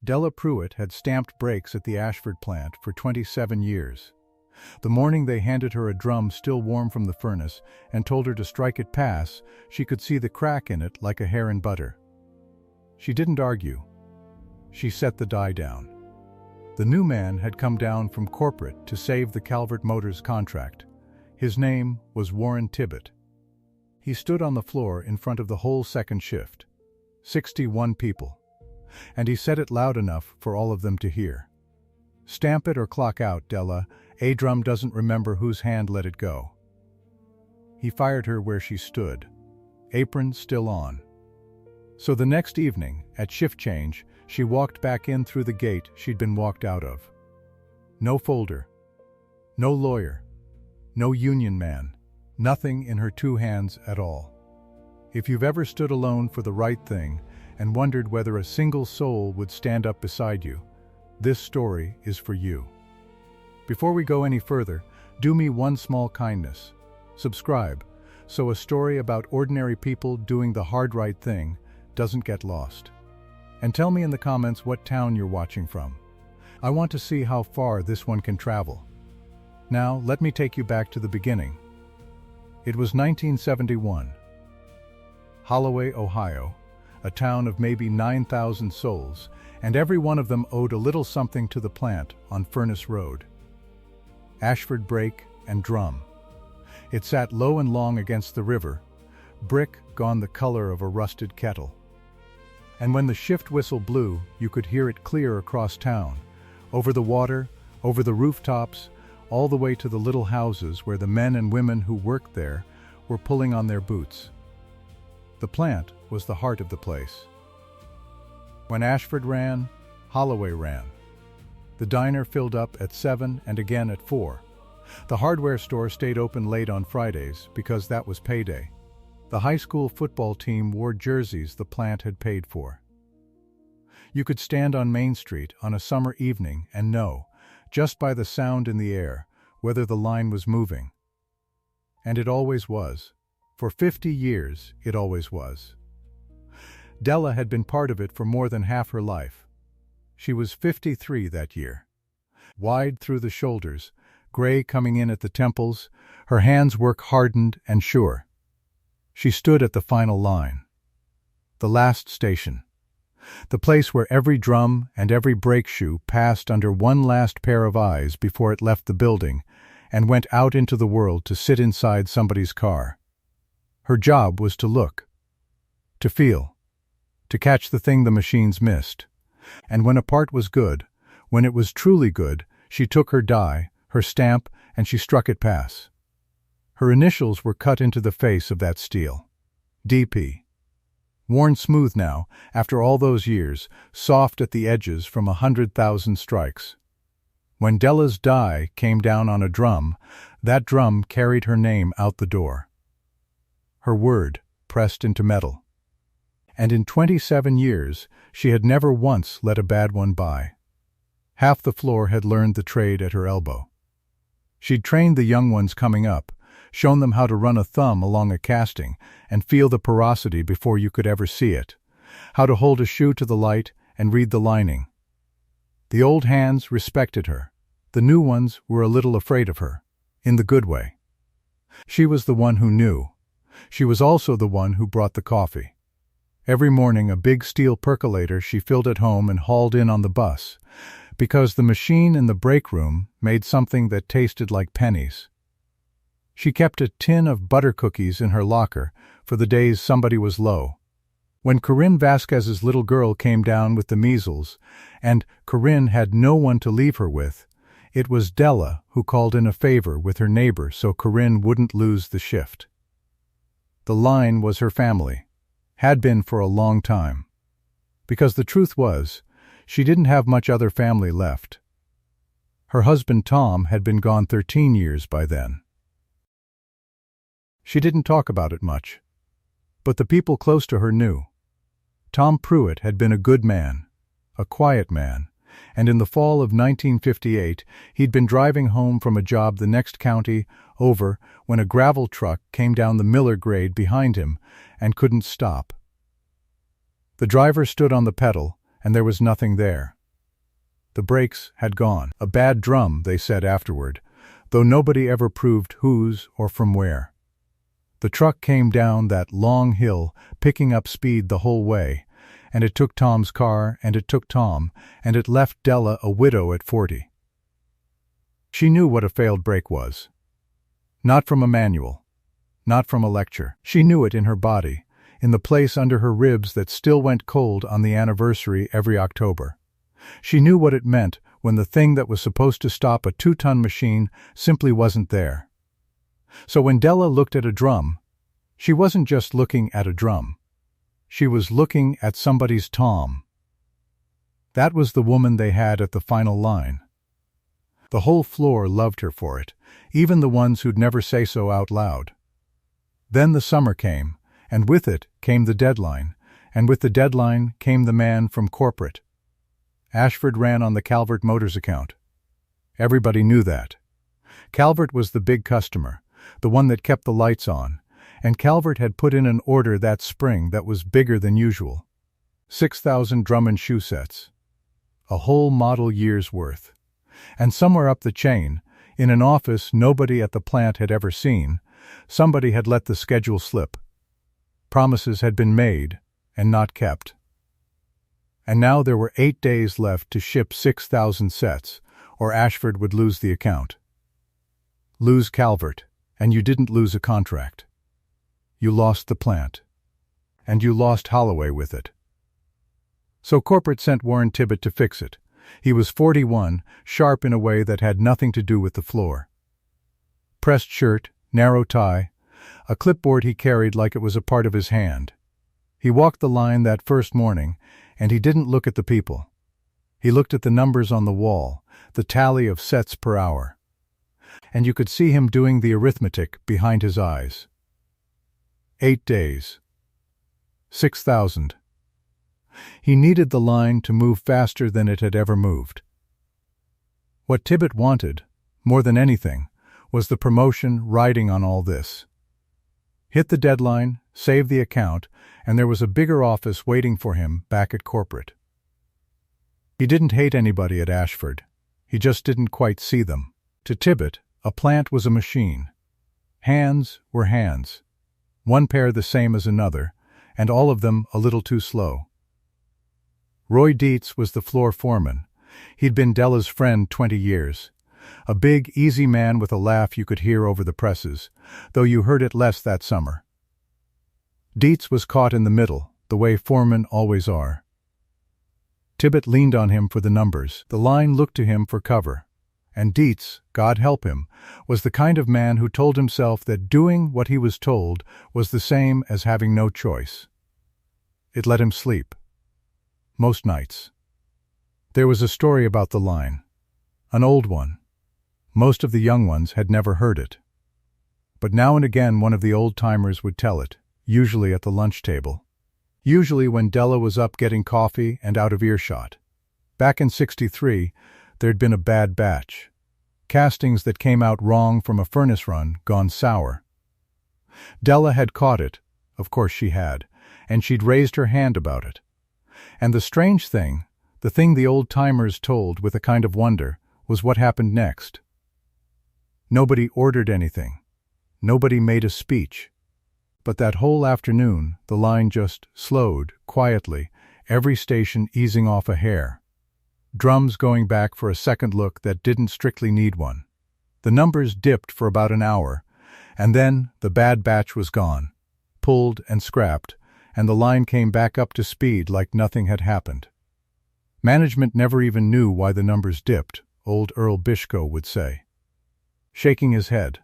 Della Pruitt had stamped brakes at the Ashford plant for 27 years. The morning they handed her a drum still warm from the furnace and told her to strike it past, she could see the crack in it like a hair in butter. She didn't argue. She set the die down. The new man had come down from corporate to save the Calvert Motors contract. His name was Warren Tibbett. He stood on the floor in front of the whole second shift. 61 people. And he said it loud enough for all of them to hear. "Stamp it or clock out, Della. A drum doesn't remember whose hand let it go." He fired her where she stood, apron still on. So the next evening, at shift change, she walked back in through the gate she'd been walked out of. No folder, no lawyer, no union man, nothing in her two hands at all. If you've ever stood alone for the right thing and wondered whether a single soul would stand up beside you, this story is for you. Before we go any further, do me one small kindness. Subscribe, so a story about ordinary people doing the hard right thing doesn't get lost. And tell me in the comments what town you're watching from. I want to see how far this one can travel. Now, let me take you back to the beginning. It was 1971. Holloway, Ohio, a town of maybe 9,000 souls, and every one of them owed a little something to the plant on Furnace Road. Ashford brake and drum. It sat low and long against the river, brick gone the color of a rusted kettle. And when the shift whistle blew, you could hear it clear across town, over the water, over the rooftops, all the way to the little houses where the men and women who worked there were pulling on their boots. The plant was the heart of the place. When Ashford ran, Holloway ran. The diner filled up at 7 and again at 4. The hardware store stayed open late on Fridays because that was payday. The high school football team wore jerseys the plant had paid for. You could stand on Main Street on a summer evening and know, just by the sound in the air, whether the line was moving. And it always was. For 50 years, it always was. Della had been part of it for more than half her life. She was 53 that year. Wide through the shoulders, gray coming in at the temples, her hands work hardened and sure. She stood at the final line. The last station. The place where every drum and every brake shoe passed under one last pair of eyes before it left the building and went out into the world to sit inside somebody's car. Her job was to look, to feel, to catch the thing the machines missed. And when a part was good, when it was truly good, she took her die, her stamp, and she struck it pass. Her initials were cut into the face of that steel. DP. Worn smooth now, after all those years, soft at the edges from 100,000 strikes. When Della's die came down on a drum, that drum carried her name out the door. Her word pressed into metal. And in 27 years, she had never once let a bad one by. Half the floor had learned the trade at her elbow. She'd trained the young ones coming up, shown them how to run a thumb along a casting and feel the porosity before you could ever see it, how to hold a shoe to the light and read the lining. The old hands respected her. The new ones were a little afraid of her, in the good way. She was the one who knew. She was also the one who brought the coffee. Every morning a big steel percolator she filled at home and hauled in on the bus, because the machine in the break room made something that tasted like pennies. She kept a tin of butter cookies in her locker for the days somebody was low. When Corinne Vasquez's little girl came down with the measles, and Corinne had no one to leave her with, it was Della who called in a favor with her neighbor so Corinne wouldn't lose the shift. The line was her family, had been for a long time. Because the truth was, she didn't have much other family left. Her husband Tom had been gone 13 years by then. She didn't talk about it much, but the people close to her knew. Tom Pruitt had been a good man, a quiet man, and in the fall of 1958 he'd been driving home from a job the next county over when a gravel truck came down the Miller grade behind him and couldn't stop. The driver stood on the pedal and there was nothing there. The brakes had gone. A bad drum, they said afterward, though nobody ever proved whose or from where. The truck came down that long hill, picking up speed the whole way, and it took Tom's car, and it took Tom, and it left Della a widow at 40. She knew what a failed brake was. Not from a manual, not from a lecture. She knew it in her body, in the place under her ribs that still went cold on the anniversary every October. She knew what it meant when the thing that was supposed to stop a 2-ton machine simply wasn't there. So when Della looked at a drum, she wasn't just looking at a drum. She was looking at somebody's Tom. That was the woman they had at the final line. The whole floor loved her for it, even the ones who'd never say so out loud. Then the summer came, and with it came the deadline, and with the deadline came the man from corporate. Ashford ran on the Calvert Motors account. Everybody knew that. Calvert was the big customer, the one that kept the lights on, and Calvert had put in an order that spring that was bigger than usual. 6,000 drum and shoe sets. A whole model year's worth. And somewhere up the chain, in an office nobody at the plant had ever seen, somebody had let the schedule slip. Promises had been made and not kept. And now there were 8 days left to ship 6,000 sets, or Ashford would lose the account. Lose Calvert, and you didn't lose a contract. You lost the plant. And you lost Holloway with it. So corporate sent Warren Tibbett to fix it. He was 41, sharp in a way that had nothing to do with the floor. Pressed shirt, narrow tie, a clipboard he carried like it was a part of his hand. He walked the line that first morning, and he didn't look at the people. He looked at the numbers on the wall, the tally of sets per hour. And you could see him doing the arithmetic behind his eyes. 8 days. 6,000. He needed the line to move faster than it had ever moved. What Tibbett wanted, more than anything, was the promotion riding on all this. Hit the deadline, save the account, and there was a bigger office waiting for him back at corporate. He didn't hate anybody at Ashford. He just didn't quite see them. To Tibbett, a plant was a machine. Hands were hands. One pair the same as another, and all of them a little too slow. Roy Dietz was the floor foreman. He'd been Della's friend 20 years. A big, easy man with a laugh you could hear over the presses, though you heard it less that summer. Dietz was caught in the middle, the way foremen always are. Tibbett leaned on him for the numbers. The line looked to him for cover. And Dietz, God help him, was the kind of man who told himself that doing what he was told was the same as having no choice. It let him sleep. Most nights. There was a story about the line. An old one. Most of the young ones had never heard it. But now and again one of the old-timers would tell it, usually at the lunch table. Usually when Della was up getting coffee and out of earshot. Back in '63, there'd been a bad batch. Castings that came out wrong from a furnace run gone sour. Della had caught it, of course she had, and she'd raised her hand about it. And the strange thing, the thing the old-timers told with a kind of wonder, was what happened next. Nobody ordered anything. Nobody made a speech. But that whole afternoon, the line just slowed, quietly, every station easing off a hair. Drums going back for a second look that didn't strictly need one. The numbers dipped for about an hour, and then the bad batch was gone, pulled and scrapped, and the line came back up to speed like nothing had happened. Management never even knew why the numbers dipped, old Earl Bishko would say. Shaking his head.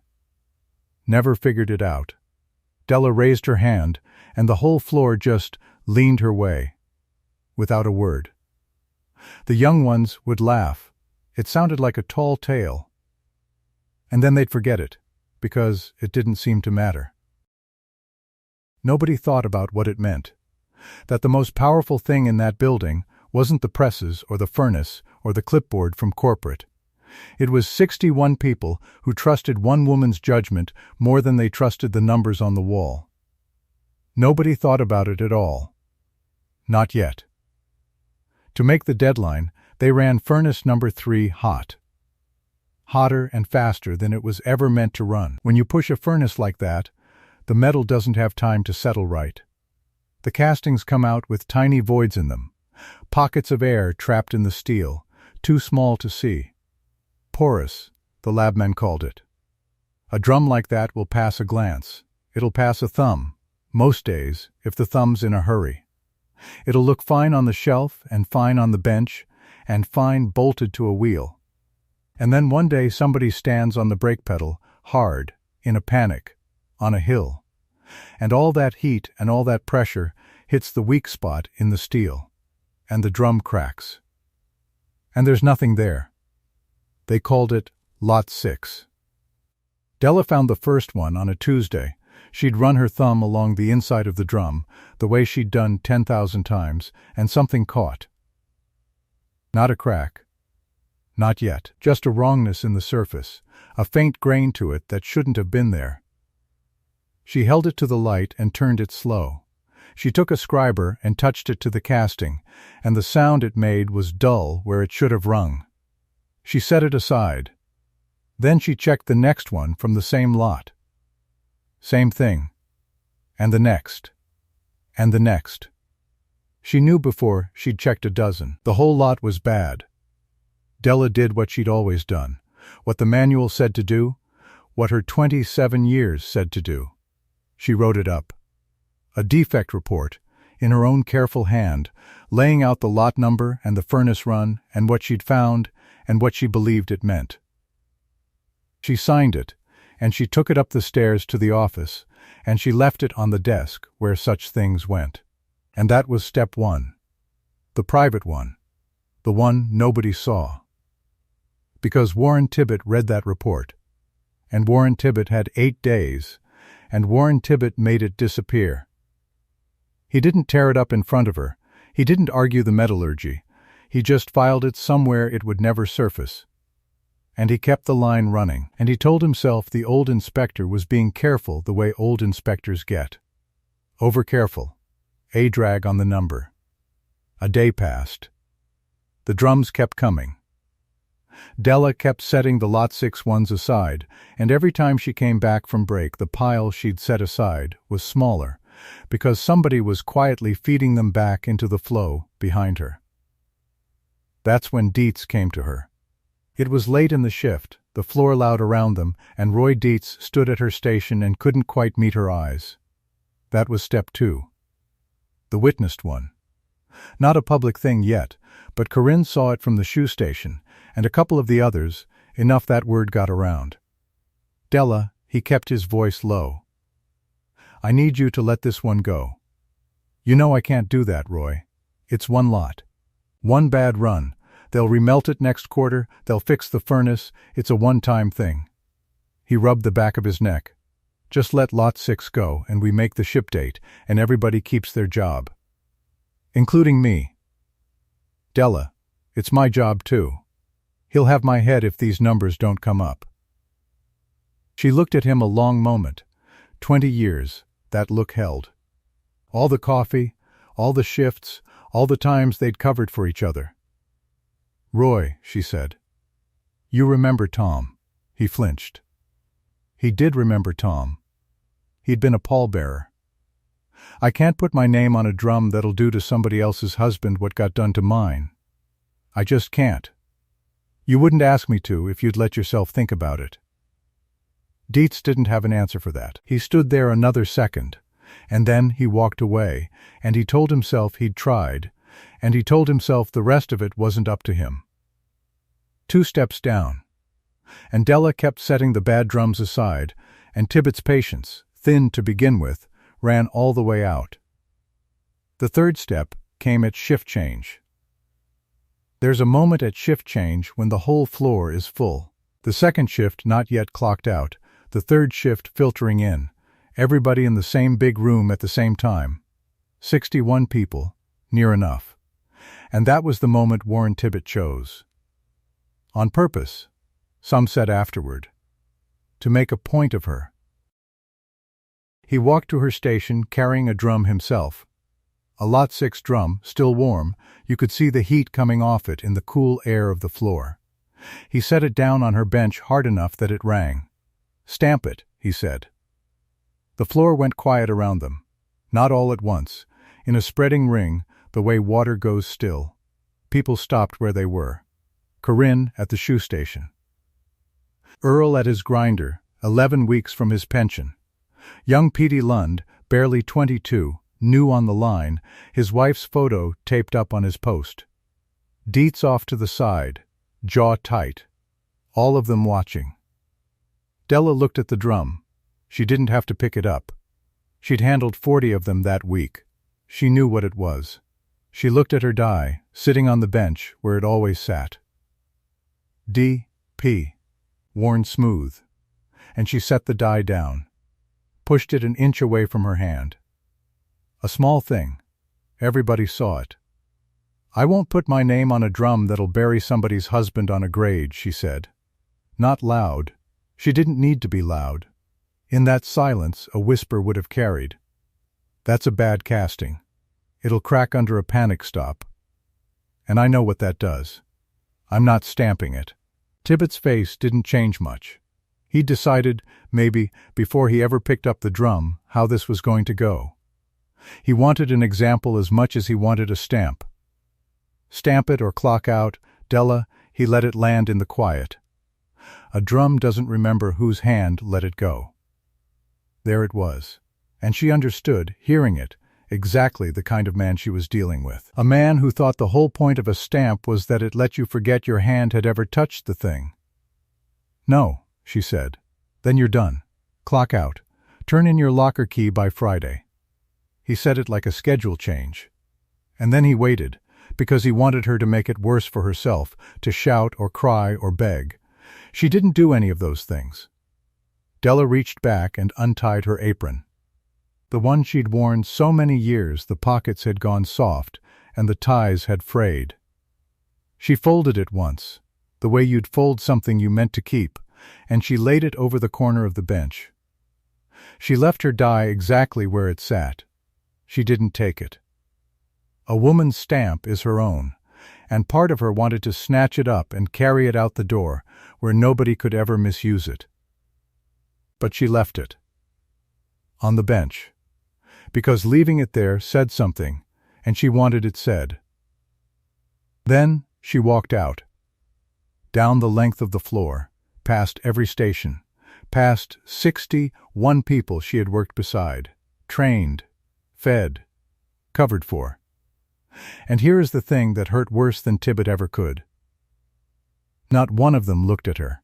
Never figured it out. Della raised her hand, and the whole floor just leaned her way, without a word. The young ones would laugh. It sounded like a tall tale. And then they'd forget it, because it didn't seem to matter. Nobody thought about what it meant. That the most powerful thing in that building wasn't the presses or the furnace or the clipboard from corporate. It was 61 people who trusted one woman's judgment more than they trusted the numbers on the wall. Nobody thought about it at all. Not yet. To make the deadline, they ran furnace number 3 hot. Hotter and faster than it was ever meant to run. When you push a furnace like that, the metal doesn't have time to settle right. The castings come out with tiny voids in them, pockets of air trapped in the steel, too small to see. Porous, the labmen called it. A drum like that will pass a glance. It'll pass a thumb, most days, if the thumb's in a hurry. It'll look fine on the shelf and fine on the bench and fine bolted to a wheel. And then one day somebody stands on the brake pedal, hard, in a panic, on a hill. And all that heat and all that pressure hits the weak spot in the steel, and the drum cracks. And there's nothing there. They called it Lot 6. Della found the first one on a Tuesday. She'd run her thumb along the inside of the drum, the way she'd done 10,000 times, and something caught. Not a crack. Not yet. Just a wrongness in the surface, a faint grain to it that shouldn't have been there. She held it to the light and turned it slow. She took a scriber and touched it to the casting, and the sound it made was dull where it should have rung. She set it aside. Then she checked the next one from the same lot. Same thing. And the next. And the next. She knew before she'd checked a dozen. The whole lot was bad. Della did what she'd always done, what the manual said to do, what her 27 years said to do. She wrote it up. A defect report, in her own careful hand, laying out the lot number and the furnace run and what she'd found and what she believed it meant. She signed it, and she took it up the stairs to the office, and she left it on the desk where such things went. And that was step 1. The private one. The one nobody saw. Because Warren Tibbett read that report. And Warren Tibbett had 8 days, and Warren Tibbett made it disappear. He didn't tear it up in front of her. He didn't argue the metallurgy. He just filed it somewhere it would never surface. And he kept the line running, and he told himself the old inspector was being careful the way old inspectors get. Over-careful. A drag on the number. A day passed. The drums kept coming. Della kept setting the Lot 6 ones aside, and every time she came back from break the pile she'd set aside was smaller, because somebody was quietly feeding them back into the flow behind her. That's when Dietz came to her. It was late in the shift, the floor loud around them, and Roy Dietz stood at her station and couldn't quite meet her eyes. That was step 2. The witnessed one. Not a public thing yet, but Corinne saw it from the shoe station, and a couple of the others, enough that word got around. Della, he kept his voice low. I need you to let this one go. You know I can't do that, Roy. It's one lot. One bad run. They'll remelt it next quarter, they'll fix the furnace, it's a one-time thing. He rubbed the back of his neck. Just let Lot 6 go, and we make the ship date, and everybody keeps their job. Including me. Della, it's my job too. He'll have my head if these numbers don't come up. She looked at him a long moment. 20 years, that look held. All the coffee, all the shifts, all the times they'd covered for each other. Roy, she said. You remember Tom. He flinched. He did remember Tom. He'd been a pallbearer. I can't put my name on a drum that'll do to somebody else's husband what got done to mine. I just can't. You wouldn't ask me to if you'd let yourself think about it. Dietz didn't have an answer for that. He stood there another second, and then he walked away, and he told himself he'd tried, and he told himself the rest of it wasn't up to him. 2 steps down. And Della kept setting the bad drums aside, and Tibbett's patience, thin to begin with, ran all the way out. The 3rd step came at shift change. There's a moment at shift change when the whole floor is full. The 2nd shift not yet clocked out, the 3rd shift filtering in, everybody in the same big room at the same time. 61 people, near enough. And that was the moment Warren Tibbett chose. On purpose, some said afterward. To make a point of her. He walked to her station carrying a drum himself. A Lot 6 drum, still warm, you could see the heat coming off it in the cool air of the floor. He set it down on her bench hard enough that it rang. "Stamp it," he said. The floor went quiet around them. Not all at once. In a spreading ring, the way water goes still. People stopped where they were. Corinne at the shoe station. Earl at his grinder, 11 weeks from his pension. Young Petey Lund, barely 22, new on the line, his wife's photo taped up on his post. Dietz off to the side, jaw tight. All of them watching. Della looked at the drum. She didn't have to pick it up. She'd handled 40 of them that week. She knew what it was. She looked at her die, sitting on the bench where it always sat. D.P. Worn smooth. And she set the die down. Pushed it an inch away from her hand. A small thing. Everybody saw it. "I won't put my name on a drum that'll bury somebody's husband on a grade," she said. Not loud. She didn't need to be loud. In that silence, a whisper would have carried. "That's a bad casting. It'll crack under a panic stop. And I know what that does. I'm not stamping it." Tibbet's face didn't change much. He'd decided, maybe, before he ever picked up the drum, how this was going to go. He wanted an example as much as he wanted a stamp. Stamp it or clock out, Della, he let it land in the quiet. A drum doesn't remember whose hand let it go. There it was, and she understood, hearing it, exactly the kind of man she was dealing with. A man who thought the whole point of a stamp was that it let you forget your hand had ever touched the thing. "No," she said. "Then you're done. Clock out. Turn in your locker key by Friday." He said it like a schedule change. And then he waited, because he wanted her to make it worse for herself, to shout or cry or beg. She didn't do any of those things. Della reached back and untied her apron. The one she'd worn so many years, the pockets had gone soft and the ties had frayed. She folded it once, the way you'd fold something you meant to keep, and she laid it over the corner of the bench. She left her die exactly where it sat. She didn't take it. A woman's stamp is her own, and part of her wanted to snatch it up and carry it out the door, where nobody could ever misuse it. But she left it. On the bench. Because leaving it there said something, and she wanted it said. Then she walked out. Down the length of the floor, past every station, past 61 people she had worked beside, trained, fed, covered for. And here is the thing that hurt worse than Tibbet ever could. Not one of them looked at her.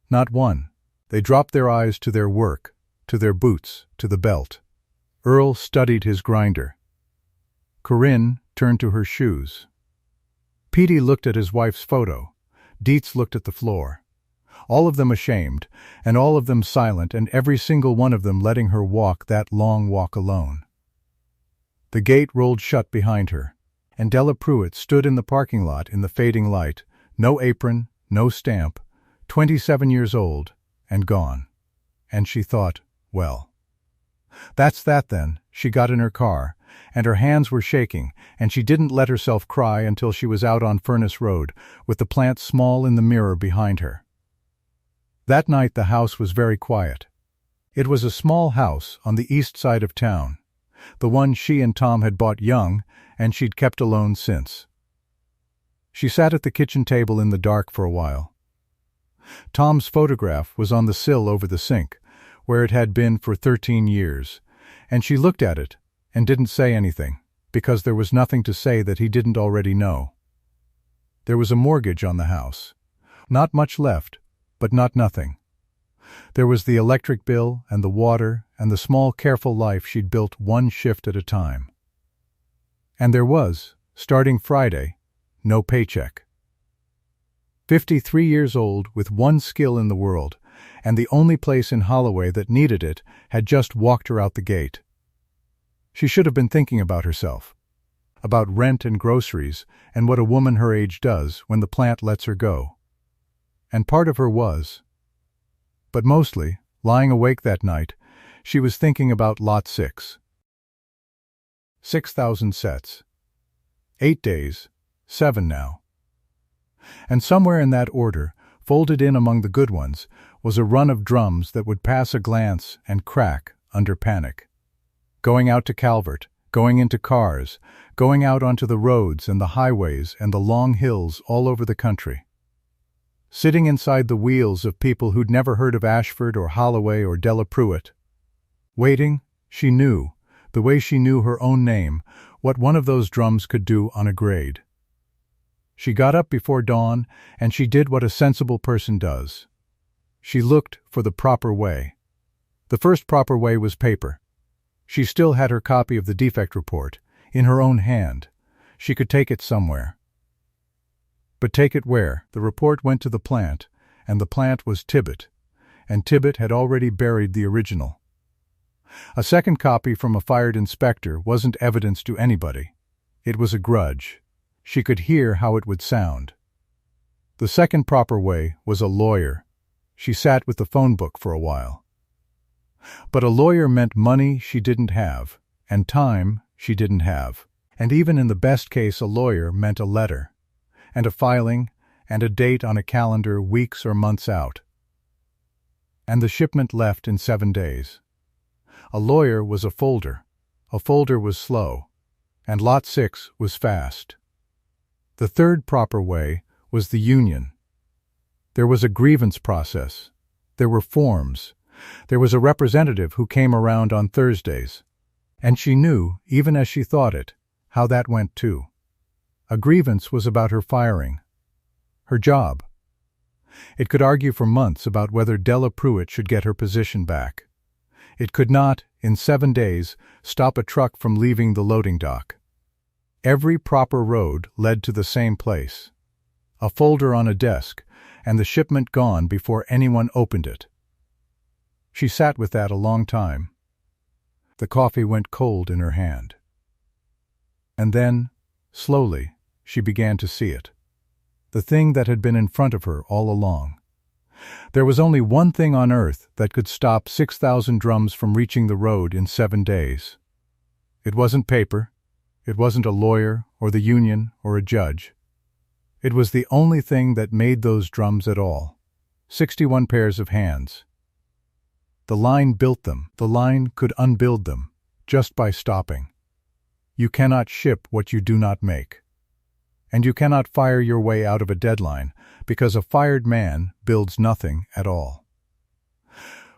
Not one. They dropped their eyes to their work, to their boots, to the belt. Earl studied his grinder. Corinne turned to her shoes. Petey looked at his wife's photo. Dietz looked at the floor. All of them ashamed, and all of them silent, and every single one of them letting her walk that long walk alone. The gate rolled shut behind her, and Della Pruitt stood in the parking lot in the fading light, no apron, no stamp, 27 years old, and gone. And she thought, well, that's that then. She got in her car, and her hands were shaking, and she didn't let herself cry until she was out on Furnace Road, with the plant small in the mirror behind her. That night the house was very quiet. It was a small house on the east side of town, the one she and Tom had bought young, and she'd kept alone since. She sat at the kitchen table in the dark for a while. Tom's photograph was on the sill over the sink, where it had been for 13 years, and she looked at it and didn't say anything, because there was nothing to say that he didn't already know. There was a mortgage on the house. Not much left, but not nothing. There was the electric bill and the water and the small careful life she'd built one shift at a time. And there was, starting Friday, no paycheck. 53 years old with one skill in the world, and the only place in Holloway that needed it had just walked her out the gate. She should have been thinking about herself, about rent and groceries and what a woman her age does when the plant lets her go. And part of her was. But mostly, lying awake that night, she was thinking about Lot 6. 6,000 sets. 8 days, 7 now. And somewhere in that order, folded in among the good ones, was a run of drums that would pass a glance and crack under panic. Going out to Calvert, going into cars, going out onto the roads and the highways and the long hills all over the country. Sitting inside the wheels of people who'd never heard of Ashford or Holloway or Della Pruitt. Waiting, she knew, the way she knew her own name, what one of those drums could do on a grade. She got up before dawn, and she did what a sensible person does. She looked for the proper way. The first proper way was paper. She still had her copy of the defect report, in her own hand. She could take it somewhere. But take it where? The report went to the plant, and the plant was Tibbet, and Tibbet had already buried the original. A second copy from a fired inspector wasn't evidence to anybody. It was a grudge. She could hear how it would sound. The second proper way was a lawyer. She sat with the phone book for a while. But a lawyer meant money she didn't have, and time she didn't have. And even in the best case, a lawyer meant a letter, and a filing, and a date on a calendar weeks or months out. And the shipment left in 7 days. A lawyer was a folder was slow, and Lot 6 was fast. The third proper way was the union. There was a grievance process. There were forms. There was a representative who came around on Thursdays. And she knew, even as she thought it, how that went too. A grievance was about her firing. Her job. It could argue for months about whether Della Pruitt should get her position back. It could not, in 7 days, stop a truck from leaving the loading dock. Every proper road led to the same place. A folder on a desk, and the shipment gone before anyone opened it. She sat with that a long time. The coffee went cold in her hand. And then, slowly, she began to see it. The thing that had been in front of her all along. There was only one thing on earth that could stop 6,000 drums from reaching the road in 7 days. It wasn't paper. It wasn't a lawyer or the union or a judge. It was the only thing that made those drums at all. 61 pairs of hands. The line built them. The line could unbuild them, just by stopping. You cannot ship what you do not make. And you cannot fire your way out of a deadline, because a fired man builds nothing at all.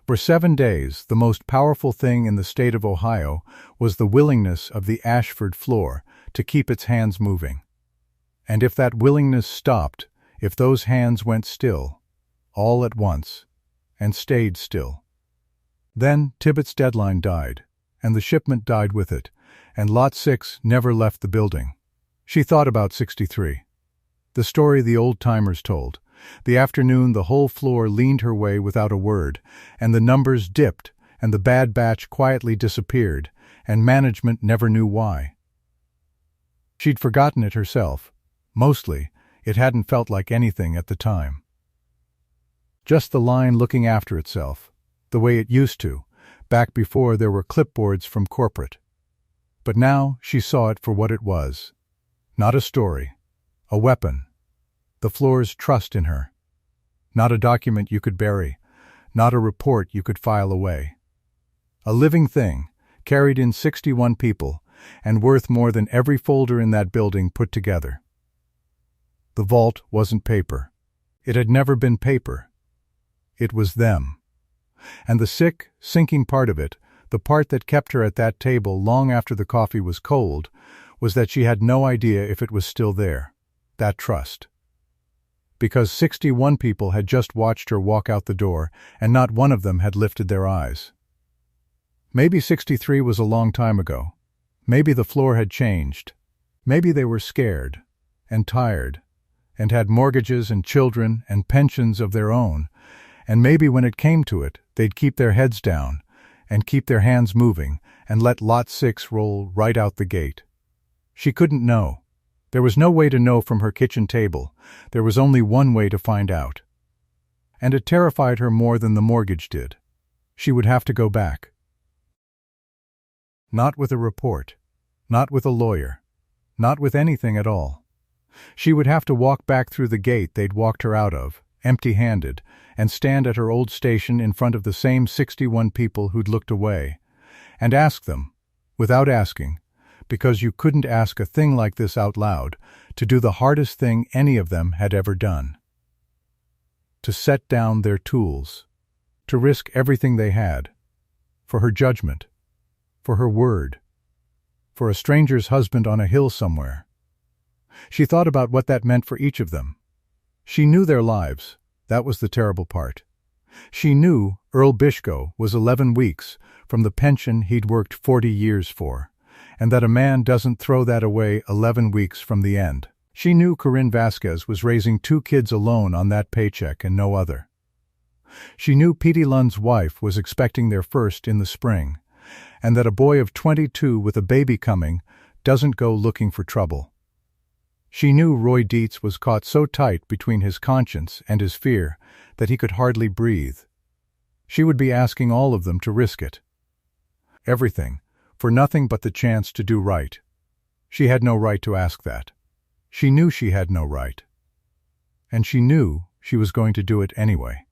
For 7 days, the most powerful thing in the state of Ohio was the willingness of the Ashford floor to keep its hands moving. And if that willingness stopped, if those hands went still, all at once, and stayed still, then Tibbet's deadline died, and the shipment died with it, and Lot 6 never left the building. She thought about 63. The story the old-timers told. The afternoon the whole floor leaned her way without a word, and the numbers dipped, and the bad batch quietly disappeared, and management never knew why. She'd forgotten it herself. Mostly, it hadn't felt like anything at the time. Just the line looking after itself, the way it used to, back before there were clipboards from corporate. But now she saw it for what it was. Not a story. A weapon. The floor's trust in her. Not a document you could bury. Not a report you could file away. A living thing, carried in 61 people, and worth more than every folder in that building put together. The vault wasn't paper. It had never been paper. It was them. And the sick, sinking part of it, the part that kept her at that table long after the coffee was cold, was that she had no idea if it was still there, that trust. Because 61 people had just watched her walk out the door, and not one of them had lifted their eyes. Maybe 63 was a long time ago. Maybe the floor had changed. Maybe they were scared, and tired, and had mortgages and children and pensions of their own, and maybe when it came to it, they'd keep their heads down, and keep their hands moving, and let Lot 6 roll right out the gate. She couldn't know. There was no way to know from her kitchen table. There was only one way to find out. And it terrified her more than the mortgage did. She would have to go back. Not with a report. Not with a lawyer. Not with anything at all. She would have to walk back through the gate they'd walked her out of, empty-handed, and stand at her old station in front of the same 61 people who'd looked away, and ask them, without asking, because you couldn't ask a thing like this out loud, to do the hardest thing any of them had ever done. To set down their tools, to risk everything they had, for her judgment, for her word, for a stranger's husband on a hill somewhere. She thought about what that meant for each of them. She knew their lives. That was the terrible part. She knew Earl Bishko was 11 weeks from the pension he'd worked 40 years for, and that a man doesn't throw that away 11 weeks from the end. She knew Corinne Vasquez was raising 2 kids alone on that paycheck and no other. She knew Petey Lund's wife was expecting their first in the spring, and that a boy of 22 with a baby coming doesn't go looking for trouble. She knew Roy Dietz was caught so tight between his conscience and his fear that he could hardly breathe. She would be asking all of them to risk it. Everything, for nothing but the chance to do right. She had no right to ask that. She knew she had no right. And she knew she was going to do it anyway.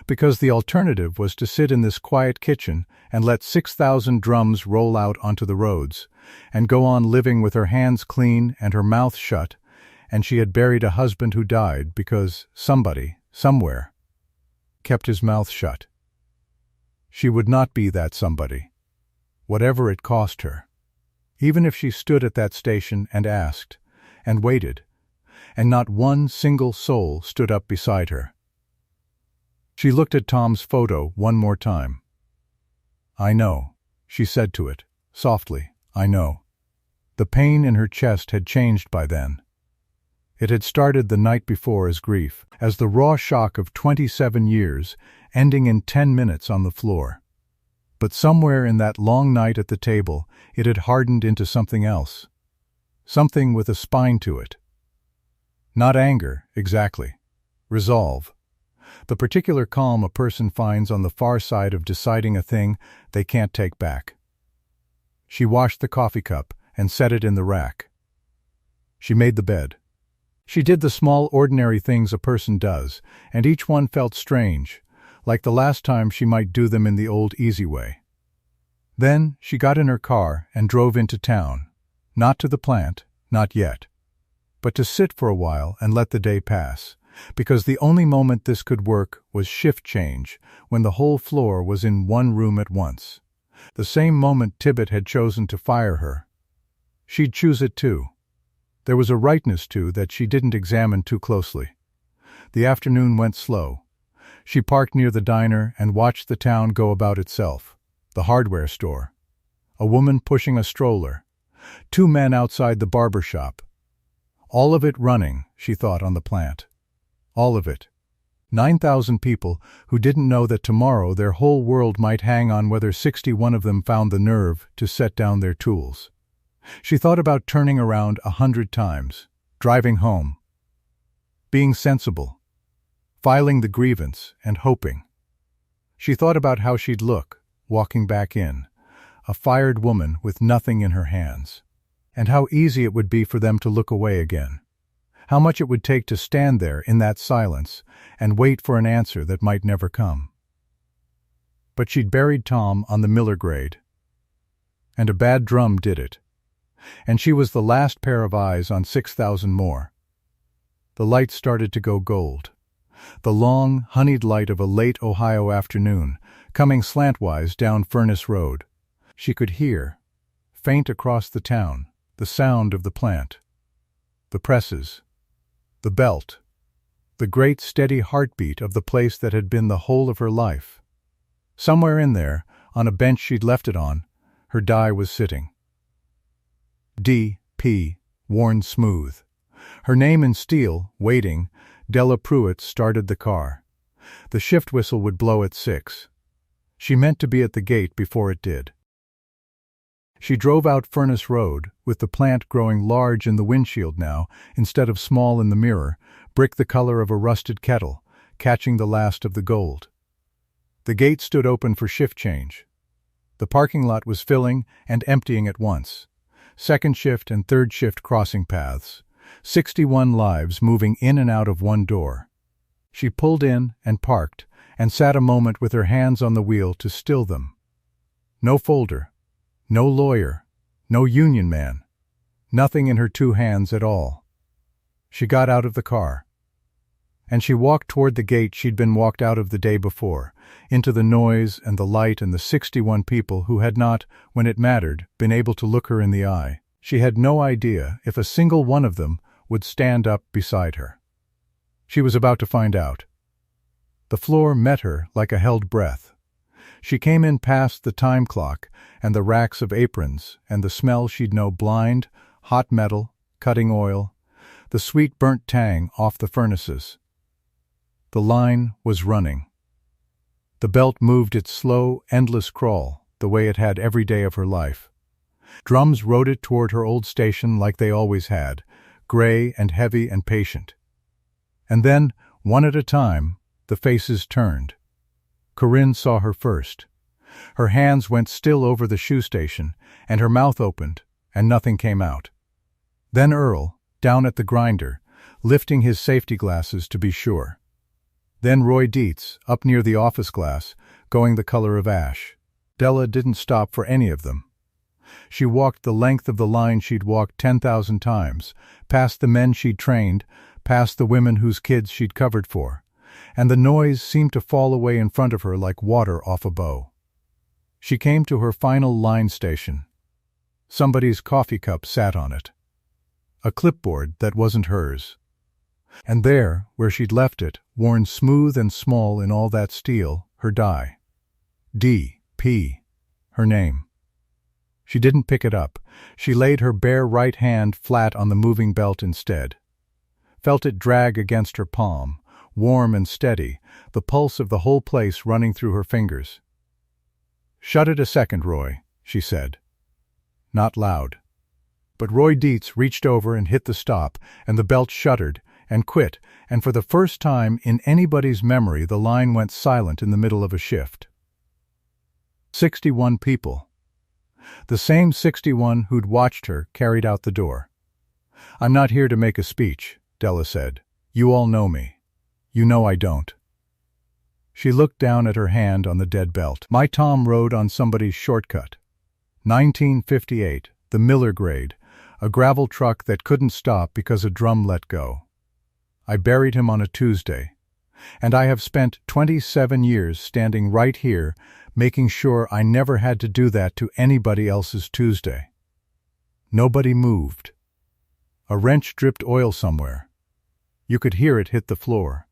Because the alternative was to sit in this quiet kitchen and let 6,000 drums roll out onto the roads, and go on living with her hands clean and her mouth shut, and she had buried a husband who died because somebody, somewhere, kept his mouth shut. She would not be that somebody, whatever it cost her, even if she stood at that station and asked, and waited, and not one single soul stood up beside her. She looked at Tom's photo one more time. "I know," she said to it, softly, "I know." The pain in her chest had changed by then. It had started the night before as grief, as the raw shock of 27 years, ending in 10 minutes on the floor. But somewhere in that long night at the table, it had hardened into something else. Something with a spine to it. Not anger, exactly. Resolve. The particular calm a person finds on the far side of deciding a thing they can't take back. She washed the coffee cup and set it in the rack. She made the bed. She did the small ordinary things a person does, and each one felt strange, like the last time she might do them in the old easy way. Then she got in her car and drove into town, not to the plant, not yet, but to sit for a while and let the day pass, because the only moment this could work was shift change, when the whole floor was in one room at once. The same moment Tibbet had chosen to fire her. She'd choose it too. There was a rightness to that she didn't examine too closely. The afternoon went slow. She parked near the diner and watched the town go about itself. The hardware store. A woman pushing a stroller. 2 men outside the barber shop. All of it running, she thought, on the plant. All of it. 9,000 people who didn't know that tomorrow their whole world might hang on whether 61 of them found the nerve to set down their tools. She thought about turning around 100 times, driving home, being sensible, filing the grievance and hoping. She thought about how she'd look, walking back in, a fired woman with nothing in her hands, and how easy it would be for them to look away again. How much it would take to stand there in that silence and wait for an answer that might never come. But she'd buried Tom on the Miller grade. And a bad drum did it. And she was the last pair of eyes on 6,000 more. The light started to go gold. The long, honeyed light of a late Ohio afternoon, coming slantwise down Furnace Road. She could hear, faint across the town, the sound of the plant. The presses. The belt, the great steady heartbeat of the place that had been the whole of her life. Somewhere in there, on a bench she'd left it on, her die was sitting. D.P., worn smooth. Her name in steel, waiting, Della Pruitt started the car. The shift whistle would blow at 6. She meant to be at the gate before it did. She drove out Furnace Road, with the plant growing large in the windshield now, instead of small in the mirror, brick the color of a rusted kettle, catching the last of the gold. The gate stood open for shift change. The parking lot was filling and emptying at once. second shift and third shift crossing paths. 61 lives moving in and out of one door. She pulled in and parked, and sat a moment with her hands on the wheel to still them. No folder, no lawyer, no union man, nothing in her 2 hands at all. She got out of the car. And she walked toward the gate she'd been walked out of the day before, into the noise and the light and the 61 people who had not, when it mattered, been able to look her in the eye. She had no idea if a single one of them would stand up beside her. She was about to find out. The floor met her like a held breath. She came in past the time clock and the racks of aprons and the smell she'd know blind, hot metal, cutting oil, the sweet burnt tang off the furnaces. The line was running. The belt moved its slow, endless crawl, the way it had every day of her life. Drums rode it toward her old station like they always had, gray and heavy and patient. And then, one at a time, the faces turned. Corinne saw her first. Her hands went still over the shoe station, and her mouth opened, and nothing came out. Then Earl, down at the grinder, lifting his safety glasses to be sure. Then Roy Dietz, up near the office glass, going the color of ash. Della didn't stop for any of them. She walked the length of the line she'd walked 10,000 times, past the men she'd trained, past the women whose kids she'd covered for, and the noise seemed to fall away in front of her like water off a bow. She came to her final line station. Somebody's coffee cup sat on it. A clipboard that wasn't hers. And there, where she'd left it, worn smooth and small in all that steel, her die. D.P. Her name. She didn't pick it up. She laid her bare right hand flat on the moving belt instead. Felt it drag against her palm, warm and steady, the pulse of the whole place running through her fingers. "Shut it a second, Roy," she said. Not loud. But Roy Dietz reached over and hit the stop, and the belt shuddered and quit, and for the first time in anybody's memory the line went silent in the middle of a shift. 61 people. The same 61 who'd watched her carried out the door. "I'm not here to make a speech," Della said. "You all know me. You know I don't." She looked down at her hand on the dead belt. "My Tom rode on somebody's shortcut. 1958, the Miller grade, a gravel truck that couldn't stop because a drum let go. I buried him on a Tuesday, and I have spent 27 years standing right here making sure I never had to do that to anybody else's Tuesday." Nobody moved. A wrench dripped oil somewhere. You could hear it hit the floor.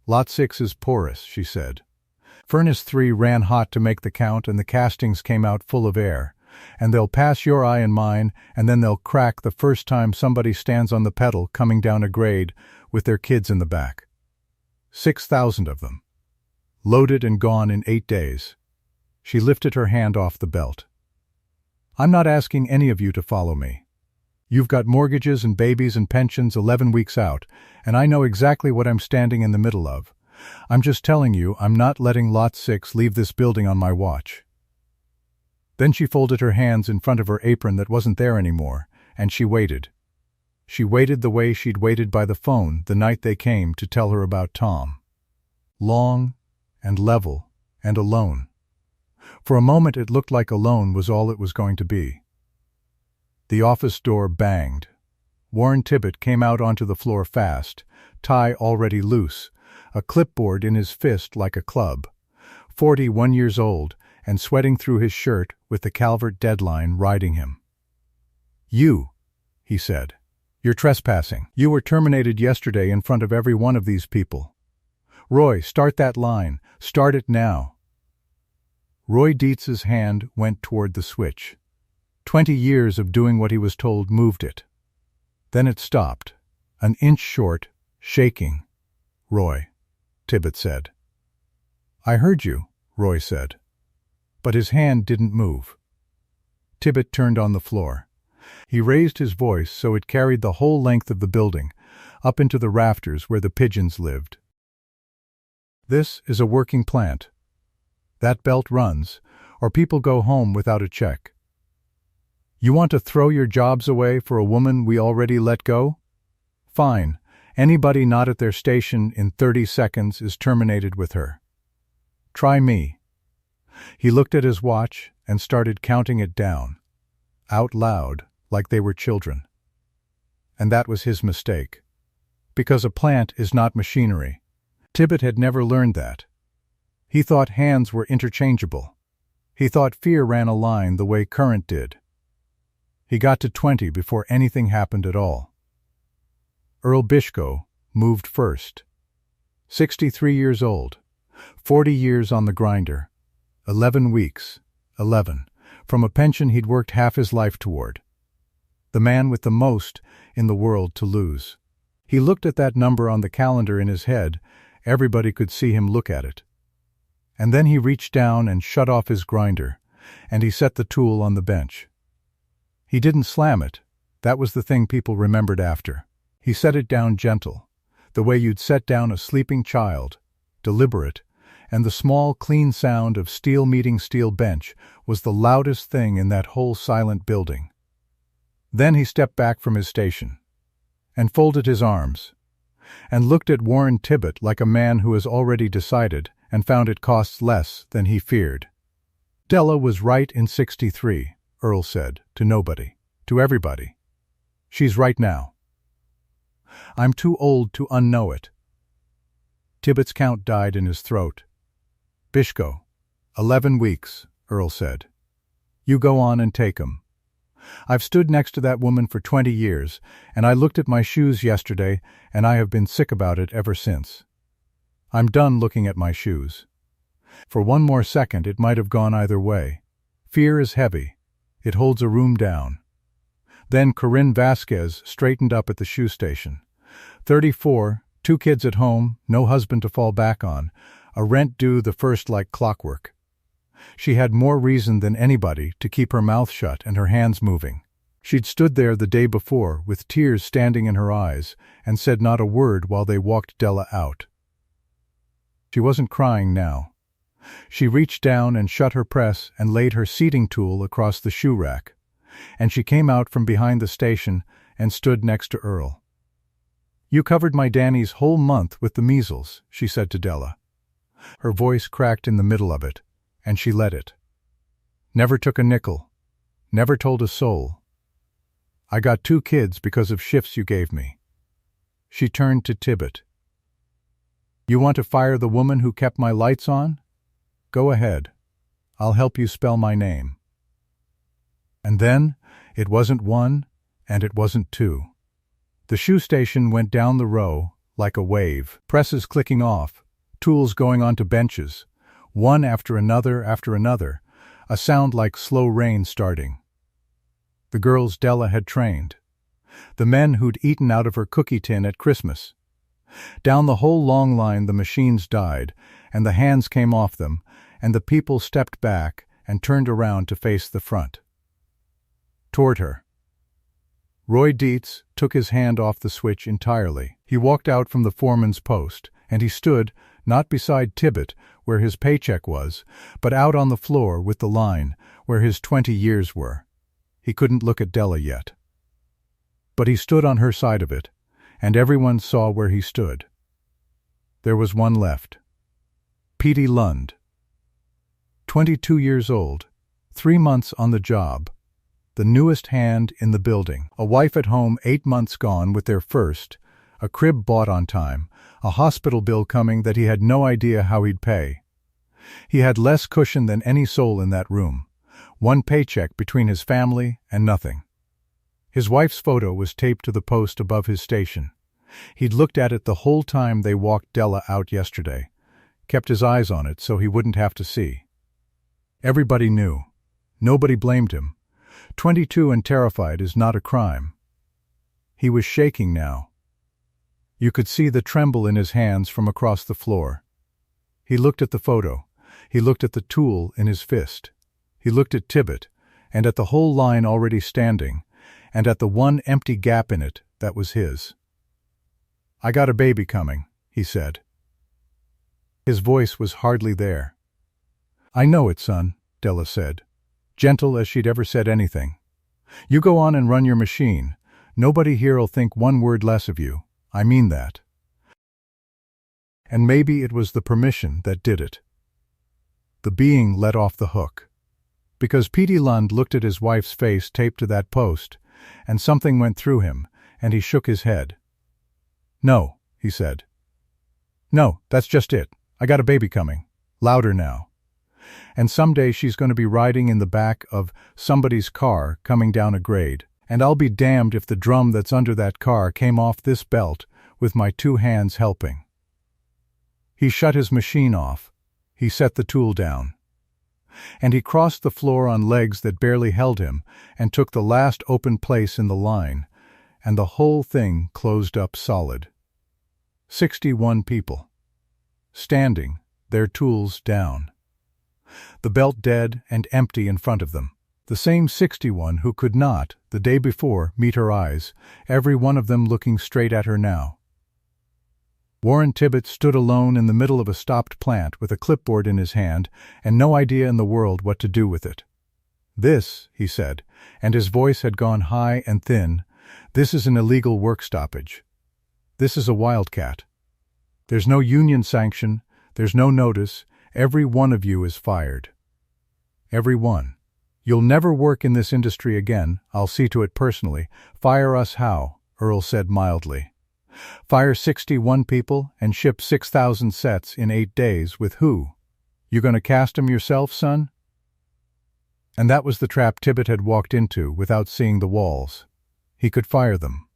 "Lot 6 is porous," she said. "Furnace 3 ran hot to make the count and the castings came out full of air. And they'll pass your eye and mine, and then they'll crack the first time somebody stands on the pedal coming down a grade with their kids in the back. 6,000 of them. Loaded and gone in 8 days. She lifted her hand off the belt. "I'm not asking any of you to follow me. You've got mortgages and babies and pensions 11 weeks out, and I know exactly what I'm standing in the middle of. I'm just telling you I'm not letting Lot 6 leave this building on my watch." Then she folded her hands in front of her apron that wasn't there anymore, and she waited. She waited the way she'd waited by the phone the night they came to tell her about Tom. Long and level and alone. For a moment it looked like alone was all it was going to be. The office door banged. Warren Tibbett came out onto the floor fast, tie already loose, a clipboard in his fist like a club. 41 years old, and sweating through his shirt with the Calvert deadline riding him. "You," he said. "You're trespassing. You were terminated yesterday in front of every one of these people. Roy, start that line. Start it now." Roy Dietz's hand went toward the switch. 20 years of doing what he was told moved it. Then it stopped, an inch short, shaking. "Roy," Tibbett said. "I heard you," Roy said. But his hand didn't move. Tibbett turned on the floor. He raised his voice so it carried the whole length of the building, up into the rafters where the pigeons lived. "This is a working plant. That belt runs, or people go home without a check. You want to throw your jobs away for a woman we already let go? Fine. Anybody not at their station in 30 seconds is terminated with her. Try me." He looked at his watch and started counting it down, out loud, like they were children. And that was his mistake. Because a plant is not machinery. Tibbet had never learned that. He thought hands were interchangeable. He thought fear ran a line the way current did. He got to 20 before anything happened at all. Earl Bishko moved first. 63 years old, 40 years on the grinder, 11 weeks, 11, from a pension he'd worked half his life toward. The man with the most in the world to lose. He looked at that number on the calendar in his head. Everybody could see him look at it. And then he reached down and shut off his grinder, and he set the tool on the bench. He didn't slam it. That was the thing people remembered after. He set it down gentle, the way you'd set down a sleeping child, deliberate, and the small, clean sound of steel meeting steel bench was the loudest thing in that whole silent building. Then he stepped back from his station, and folded his arms, and looked at Warren Tibbet like a man who has already decided and found it costs less than he feared. Della was right in 63, Earl said, to nobody, to everybody. She's right now. I'm too old to unknow it. Tibbet's count died in his throat. Bishko, 11 weeks, Earl said. You go on and take 'em. I've stood next to that woman for 20 years, and I looked at my shoes yesterday, and I have been sick about it ever since. I'm done looking at my shoes. For one more second it might have gone either way. Fear is heavy. It holds a room down. Then Corinne Vasquez straightened up at the shoe station. 34, 2 kids at home, no husband to fall back on, a rent due the first like clockwork. She had more reason than anybody to keep her mouth shut and her hands moving. She'd stood there the day before with tears standing in her eyes and said not a word while they walked Della out. She wasn't crying now. She reached down and shut her press and laid her seating tool across the shoe rack. And she came out from behind the station and stood next to Earl. You covered my Danny's whole month with the measles, she said to Della. Her voice cracked in the middle of it, and she let it. Never took a nickel. Never told a soul. I got 2 kids because of shifts you gave me. She turned to Tibbet. You want to fire the woman who kept my lights on? Go ahead. I'll help you spell my name. And then, it wasn't 1, and it wasn't 2. The shoe station went down the row like a wave, presses clicking off, tools going onto benches, one after another, a sound like slow rain starting. The girls Della had trained. The men who'd eaten out of her cookie tin at Christmas. Down the whole long line the machines died, and the hands came off them, and the people stepped back and turned around to face the front. Toward her. Roy Dietz took his hand off the switch entirely. He walked out from the foreman's post, and he stood, not beside Tibbet, where his paycheck was, but out on the floor with the line, where his 20 years were. He couldn't look at Della yet. But he stood on her side of it, and everyone saw where he stood. There was one left. Petey Lund. 22 years old, 3 months on the job. The newest hand in the building, a wife at home 8 months gone with their first, a crib bought on time, a hospital bill coming that he had no idea how he'd pay. He had less cushion than any soul in that room, 1 paycheck between his family and nothing. His wife's photo was taped to the post above his station. He'd looked at it the whole time they walked Della out yesterday, kept his eyes on it so he wouldn't have to see. Everybody knew. Nobody blamed him. 22 and terrified is not a crime. He was shaking now. You could see the tremble in his hands from across the floor. He looked at the photo. He looked at the tool in his fist. He looked at Tibbet, and at the whole line already standing, and at the one empty gap in it that was his. I got a baby coming, he said. His voice was hardly there. I know it, son, Della said, gentle as she'd ever said anything. You go on and run your machine. Nobody here'll think one word less of you. I mean that. And maybe it was the permission that did it. The being let off the hook. Because Petey Lund looked at his wife's face taped to that post, and something went through him, and he shook his head. "No," he said. "No, that's just it. I got a baby coming. Louder now. And someday she's going to be riding in the back of somebody's car coming down a grade, and I'll be damned if the drum that's under that car came off this belt with my 2 hands helping." He shut his machine off. He set the tool down. And he crossed the floor on legs that barely held him and took the last open place in the line, and the whole thing closed up solid. 61 people. Standing, their tools down. The belt dead and empty in front of them. The same 61 who could not, the day before, meet her eyes, every one of them looking straight at her now. Warren Tibbett stood alone in the middle of a stopped plant with a clipboard in his hand and no idea in the world what to do with it. "This," he said, and his voice had gone high and thin, "this is an illegal work stoppage. This is a wildcat. There's no union sanction, there's no notice, every one of you is fired. Every one. You'll never work in this industry again, I'll see to it personally. Fire us how?" Earl said mildly. "Fire 61 people and ship 6,000 sets in 8 days with who? You gonna cast 'em yourself, son?" And that was the trap Tibbett had walked into without seeing the walls. He could fire them.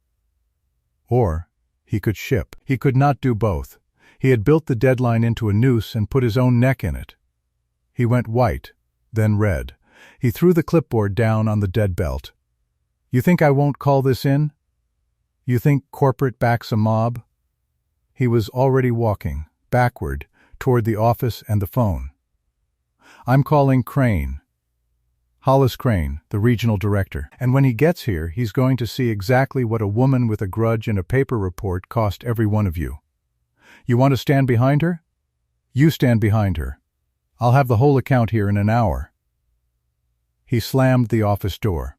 Or he could ship. He could not do both. He had built the deadline into a noose and put his own neck in it. He went white, then red. He threw the clipboard down on the dead belt. "You think I won't call this in? You think corporate backs a mob?" He was already walking, backward, toward the office and the phone. "I'm calling Crane. Hollis Crane, the regional director. And when he gets here, he's going to see exactly what a woman with a grudge and a paper report cost every one of you. You want to stand behind her? You stand behind her. I'll have the whole account here in an hour." He slammed the office door.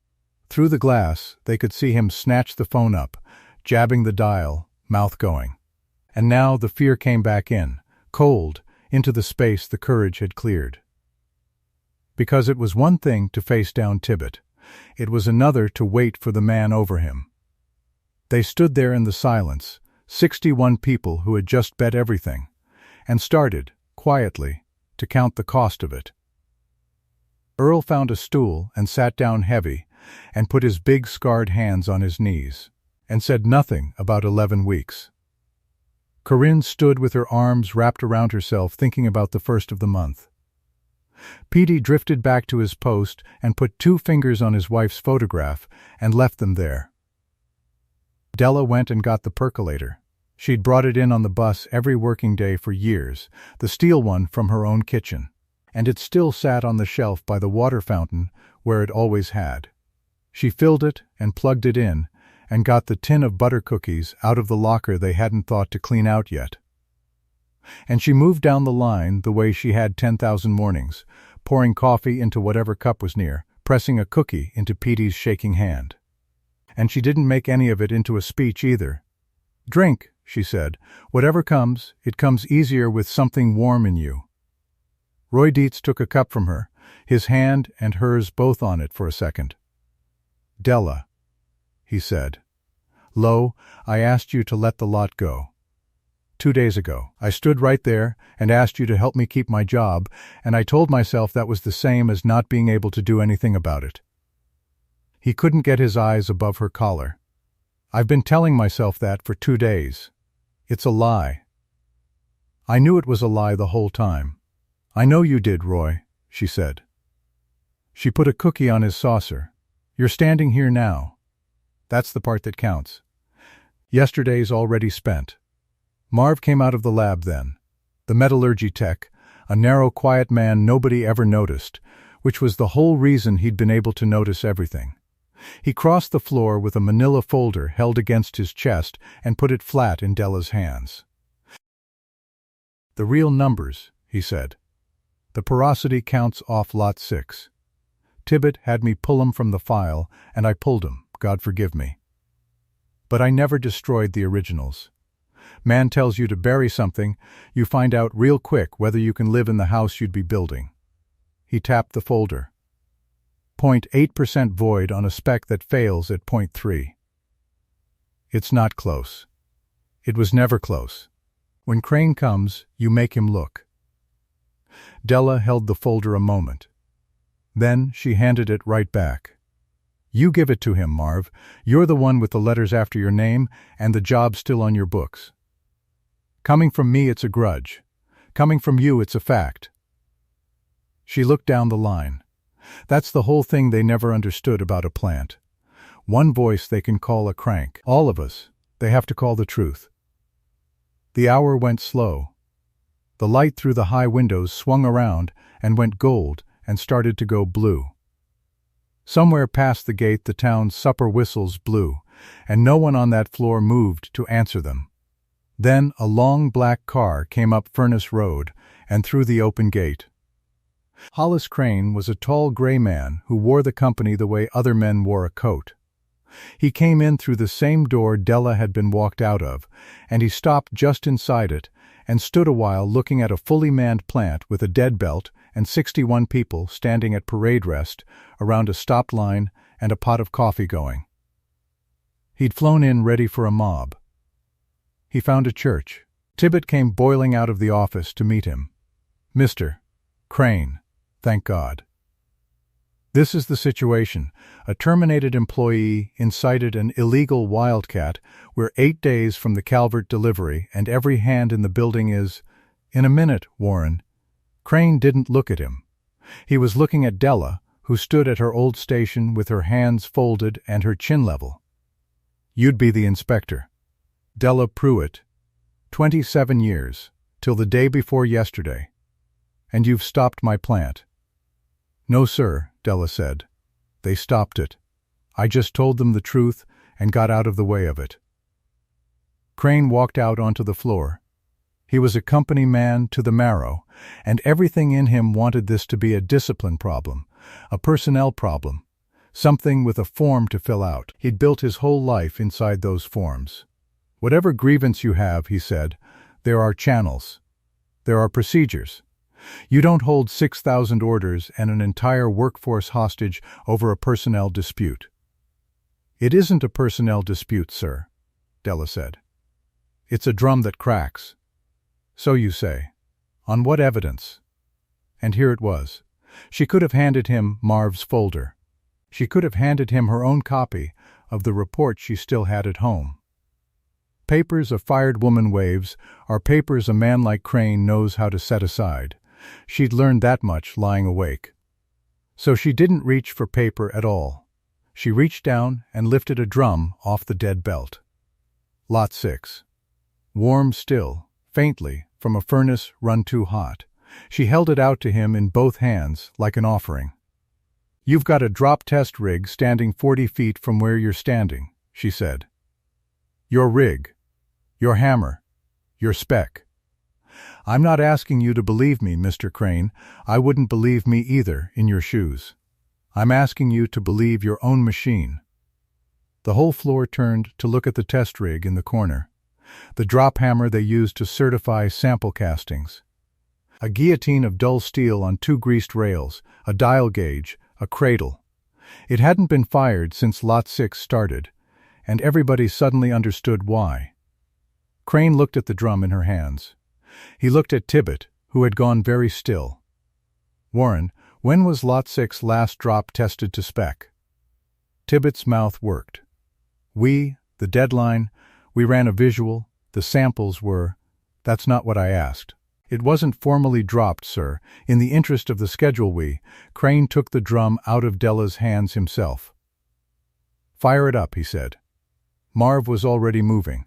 Through the glass, they could see him snatch the phone up, jabbing the dial, mouth going. And now the fear came back in, cold, into the space the courage had cleared. Because it was one thing to face down Tibbett. It was another to wait for the man over him. They stood there in the silence, 61 people who had just bet everything, and started, quietly, to count the cost of it. Earl found a stool and sat down heavy, and put his big scarred hands on his knees, and said nothing about 11 weeks. Corinne stood with her arms wrapped around herself thinking about the first of the month. Petey drifted back to his post and put 2 fingers on his wife's photograph and left them there. Della went and got the percolator. She'd brought it in on the bus every working day for years, the steel one from her own kitchen, and it still sat on the shelf by the water fountain where it always had. She filled it and plugged it in, and got the tin of butter cookies out of the locker they hadn't thought to clean out yet. And she moved down the line the way she had 10,000 mornings, pouring coffee into whatever cup was near, pressing a cookie into Petey's shaking hand. And she didn't make any of it into a speech either. "Drink," she said. "Whatever comes, it comes easier with something warm in you." Roy Dietz took a cup from her, his hand and hers both on it for a second. "Della," he said. "Lo, I asked you to let the lot go. 2 days ago, I stood right there and asked you to help me keep my job, and I told myself that was the same as not being able to do anything about it." He couldn't get his eyes above her collar. "I've been telling myself that for 2 days. It's a lie." "I knew it was a lie the whole time." "I know you did, Roy," she said. She put a cookie on his saucer. "You're standing here now. That's the part that counts. Yesterday's already spent." Marv came out of the lab then. The metallurgy tech, a narrow, quiet man nobody ever noticed, which was the whole reason he'd been able to notice everything. He crossed the floor with a manila folder held against his chest and put it flat in Della's hands. "The real numbers," he said. "The porosity counts off lot 6. Tibbet had me pull 'em from the file, and I pulled 'em, God forgive me. But I never destroyed the originals. Man tells you to bury something, you find out real quick whether you can live in the house you'd be building. He tapped the folder. 0.8% void on a spec that fails at 0.3. It's not close. It was never close. When Crane comes, you make him look. Della held the folder a moment. Then she handed it right back. You give it to him, Marv. You're the one with the letters after your name and the job still on your books. Coming from me, it's a grudge. Coming from you, it's a fact. She looked down the line. That's the whole thing they never understood about a plant. One voice they can call a crank. All of us, they have to call the truth. The hour went slow. The light through the high windows swung around and went gold and started to go blue. Somewhere past the gate the town's supper whistles blew, and no one on that floor moved to answer them. Then a long black car came up Furnace Road and through the open gate. Hollis Crane was a tall gray man who wore the company the way other men wore a coat. He came in through the same door Della had been walked out of, and he stopped just inside it and stood a while looking at a fully manned plant with a dead belt and 61 people standing at parade rest around a stopped line and a pot of coffee going. He'd flown in ready for a mob. He found a church. Tibbet came boiling out of the office to meet him. Mr. Crane, thank God. This is the situation. A terminated employee incited an illegal wildcat. We're 8 days from the Calvert delivery, and every hand in the building is... In a minute, Warren. Crane didn't look at him. He was looking at Della, who stood at her old station with her hands folded and her chin level. You'd be the inspector. Della Pruitt. 27 years, till the day before yesterday. And you've stopped my plant. No, sir, Della said. They stopped it. I just told them the truth and got out of the way of it. Crane walked out onto the floor. He was a company man to the marrow, and everything in him wanted this to be a discipline problem, a personnel problem, something with a form to fill out. He'd built his whole life inside those forms. Whatever grievance you have, he said, there are channels. There are procedures. You don't hold 6,000 orders and an entire workforce hostage over a personnel dispute. It isn't a personnel dispute, sir, Della said. It's a drum that cracks. So you say. On what evidence? And here it was. She could have handed him Marv's folder. She could have handed him her own copy of the report she still had at home. Papers a fired woman waves are papers a man like Crane knows how to set aside. She'd learned that much lying awake. So she didn't reach for paper at all. She reached down and lifted a drum off the dead belt. Lot 6. Warm still, faintly, from a furnace run too hot. She held it out to him in both hands like an offering. You've got a drop test rig standing 40 feet from where you're standing, she said. Your rig. Your hammer. Your spec. I'm not asking you to believe me, Mr. Crane. I wouldn't believe me either in your shoes. I'm asking you to believe your own machine. The whole floor turned to look at the test rig in the corner, the drop hammer they used to certify sample castings. A guillotine of dull steel on 2 greased rails, a dial gauge, a cradle. It hadn't been fired since Lot 6 started, and everybody suddenly understood why. Crane looked at the drum in her hands. He looked at Tibbet, who had gone very still. Warren, when was Lot 6 last drop tested to spec? Tibbet's mouth worked. The deadline, we ran a visual, the samples were... That's not what I asked. It wasn't formally dropped, sir. In the interest of the schedule Crane took the drum out of Della's hands himself. Fire it up, he said. Marv was already moving.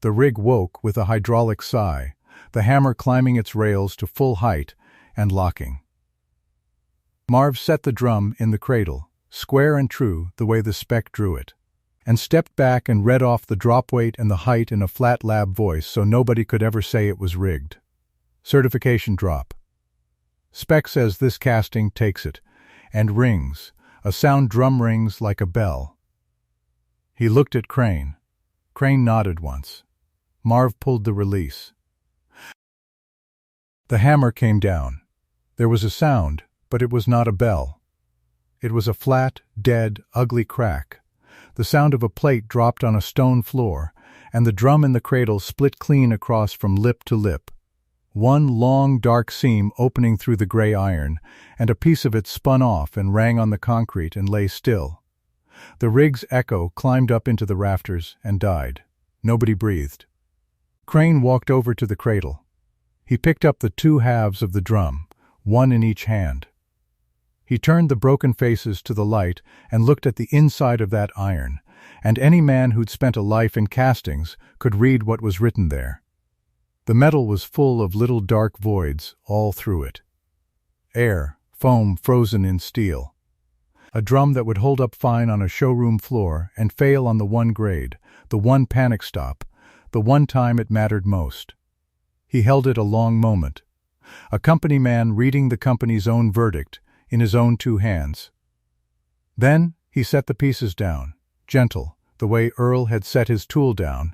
The rig woke with a hydraulic sigh, the hammer climbing its rails to full height and locking. Marv set the drum in the cradle, square and true the way the spec drew it, and stepped back and read off the drop weight and the height in a flat lab voice so nobody could ever say it was rigged. Certification drop. Spec says this casting takes it, and rings. A sound drum rings like a bell. He looked at Crane. Crane nodded once. Marv pulled the release. The hammer came down. There was a sound, but it was not a bell. It was a flat, dead, ugly crack. The sound of a plate dropped on a stone floor, and the drum in the cradle split clean across from lip to lip. One long, dark seam opening through the gray iron, and a piece of it spun off and rang on the concrete and lay still. The rig's echo climbed up into the rafters and died. Nobody breathed. Crane walked over to the cradle. He picked up the two halves of the drum, one in each hand. He turned the broken faces to the light and looked at the inside of that iron, and any man who'd spent a life in castings could read what was written there. The metal was full of little dark voids all through it. Air, foam frozen in steel. A drum that would hold up fine on a showroom floor and fail on the one grade, the one panic stop, the one time it mattered most. He held it a long moment. A company man reading the company's own verdict in his own two hands. Then he set the pieces down, gentle, the way Earl had set his tool down,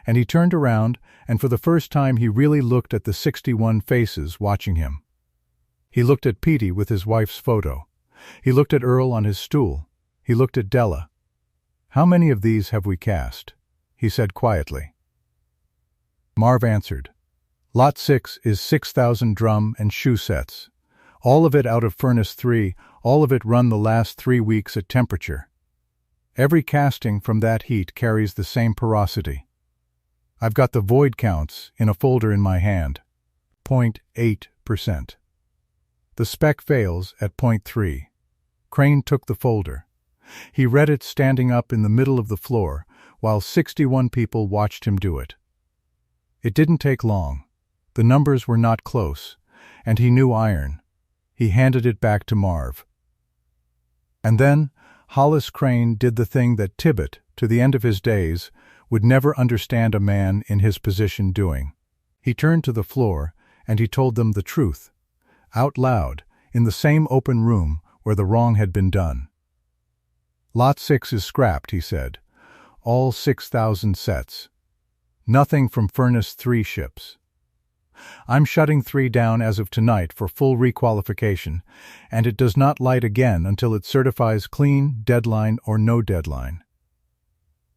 and he turned around, and for the first time he really looked at the 61 faces watching him. He looked at Petey with his wife's photo. He looked at Earl on his stool. He looked at Della. "How many of these have we cast?" he said quietly. Marv answered. "Lot 6 is 6,000 drum and shoe sets. All of it out of Furnace 3, all of it run the last 3 weeks at temperature. Every casting from that heat carries the same porosity. I've got the void counts in a folder in my hand. 0.8%. The spec fails at 0.3. Crane took the folder. He read it standing up in the middle of the floor, while 61 people watched him do it. It didn't take long. The numbers were not close, and he knew iron. He handed it back to Marv. And then Hollis Crane did the thing that Tibbet, to the end of his days, would never understand a man in his position doing. He turned to the floor, and he told them the truth, out loud, in the same open room where the wrong had been done. "Lot 6 is scrapped," he said. "All 6,000 sets. Nothing from Furnace 3 ships. I'm shutting 3 down as of tonight for full requalification, and it does not light again until it certifies clean, deadline, or no deadline."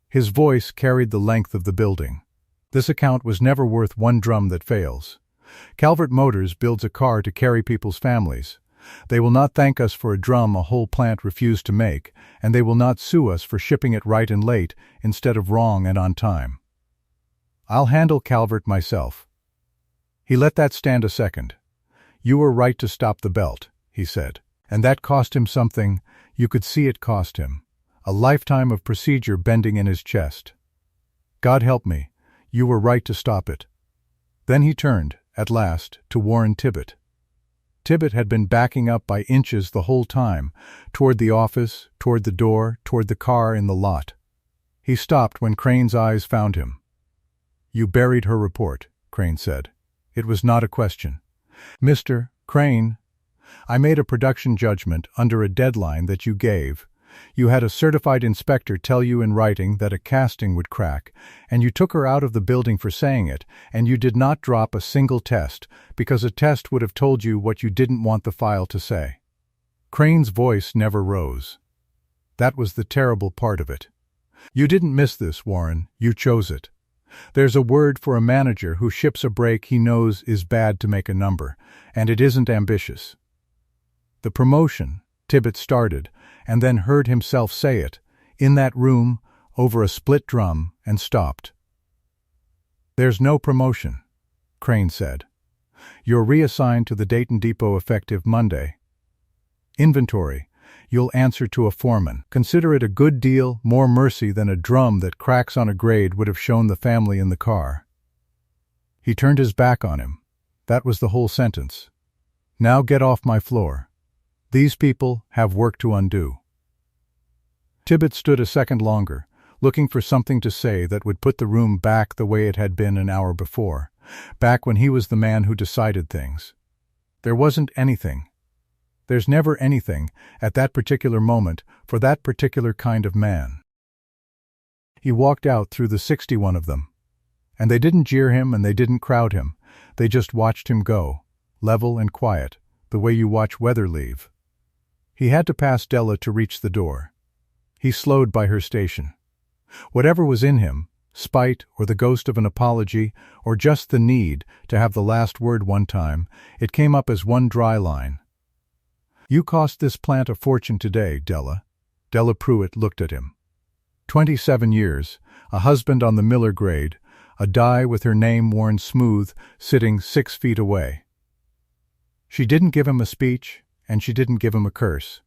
His voice carried the length of the building. This account was never worth one drum that fails. Calvert Motors builds a car to carry people's families. They will not thank us for a drum a whole plant refused to make, and they will not sue us for shipping it right and late instead of wrong and on time. I'll handle Calvert myself. He let that stand a second. "You were right to stop the belt," he said. "And that cost him something. You could see it cost him. A lifetime of procedure bending in his chest. God help me, you were right to stop it." Then he turned, at last, to Warren Tibbet. Tibbet had been backing up by inches the whole time, toward the office, toward the door, toward the car in the lot. He stopped when Crane's eyes found him. "You buried her report," Crane said. It was not a question. "Mr. Crane, I made a production judgment under a deadline that you gave. You had a certified inspector tell you in writing that a casting would crack, and you took her out of the building for saying it, and you did not drop a single test, because a test would have told you what you didn't want the file to say." Crane's voice never rose. That was the terrible part of it. "You didn't miss this, Warren. You chose it. There's a word for a manager who ships a break he knows is bad to make a number, and it isn't ambitious. The promotion," Tibbet started, and then heard himself say it, in that room, over a split drum, and stopped. "There's no promotion," Crane said. "You're reassigned to the Dayton Depot effective Monday. Inventory, you'll answer to a foreman. Consider it a good deal more mercy than a drum that cracks on a grade would have shown the family in the car." He turned his back on him. That was the whole sentence. "Now get off my floor. These people have work to undo." Tibbet stood a second longer, looking for something to say that would put the room back the way it had been an hour before, back when he was the man who decided things. There wasn't anything. There's never anything, at that particular moment, for that particular kind of man. He walked out through the 61 of them. And they didn't jeer him and they didn't crowd him. They just watched him go, level and quiet, the way you watch weather leave. He had to pass Della to reach the door. He slowed by her station. Whatever was in him, spite or the ghost of an apology or just the need to have the last word one time, it came up as one dry line. "You cost this plant a fortune today, Della." Della Pruitt looked at him. 27 years, a husband on the Miller grade, a die with her name worn smooth, sitting 6 feet away. She didn't give him a speech, and she didn't give him a curse.